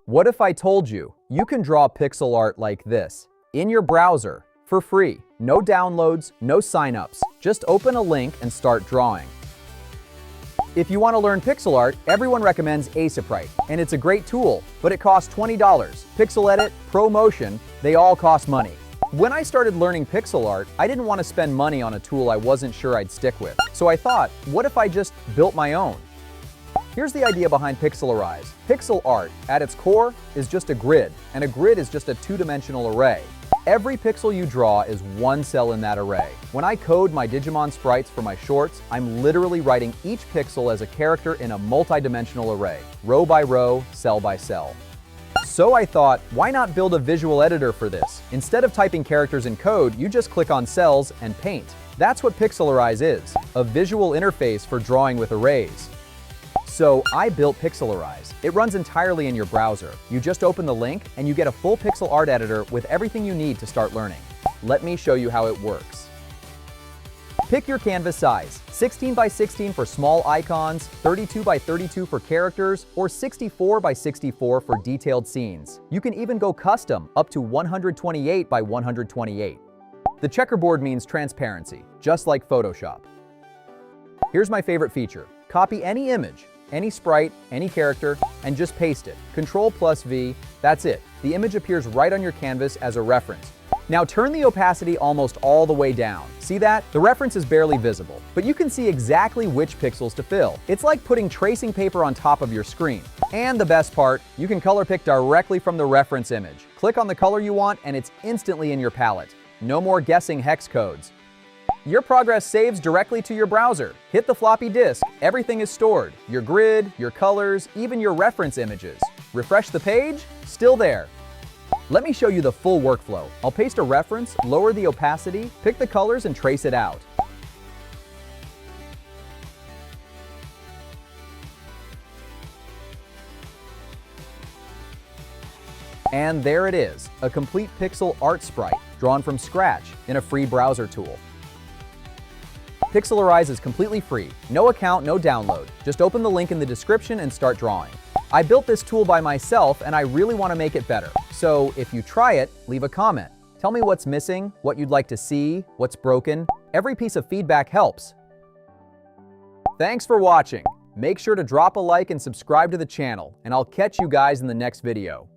What if I told you you can draw pixel art like this in your browser for free? No downloads, no signups. Just open a link and start drawing. If you want to learn pixel art, everyone recommends Aseprite, and it's a great tool, but it costs $20. Pixel Edit, ProMotion, they all cost money. When I started learning pixel art, I didn't want to spend money on a tool I wasn't sure I'd stick with. So I thought, what if I just built my own? Here's the idea behind Pixelarize. Pixel art, at its core, is just a grid, and a grid is just a two-dimensional array. Every pixel you draw is one cell in that array. When I code my Digimon sprites for my shorts, I'm literally writing each pixel as a character in a multi-dimensional array, row by row, cell by cell. So I thought, why not build a visual editor for this? Instead of typing characters in code, you just click on cells and paint. That's what Pixelarize is, a visual interface for drawing with arrays. So I built Pixelarize. It runs entirely in your browser. You just open the link and you get a full pixel art editor with everything you need to start learning. Let me show you how it works. Pick your canvas size, 16 by 16 for small icons, 32 by 32 for characters, or 64 by 64 for detailed scenes. You can even go custom, up to 128 by 128. The checkerboard means transparency, just like Photoshop. Here's my favorite feature. Copy any image, any sprite, any character, and just paste it. Ctrl+V, that's it. The image appears right on your canvas as a reference. Now turn the opacity almost all the way down. See that? The reference is barely visible, but you can see exactly which pixels to fill. It's like putting tracing paper on top of your screen. And the best part, you can color pick directly from the reference image. Click on the color you want and it's instantly in your palette. No more guessing hex codes. Your progress saves directly to your browser. Hit the floppy disk, everything is stored. Your grid, your colors, even your reference images. Refresh the page, still there. Let me show you the full workflow. I'll paste a reference, lower the opacity, pick the colors and trace it out. And there it is, a complete pixel art sprite, drawn from scratch in a free browser tool. Pixelarize is completely free. No account, no download. Just open the link in the description and start drawing. I built this tool by myself and I really want to make it better. So if you try it, leave a comment. Tell me what's missing, what you'd like to see, what's broken. Every piece of feedback helps. Thanks for watching. Make sure to drop a like and subscribe to the channel, and I'll catch you guys in the next video.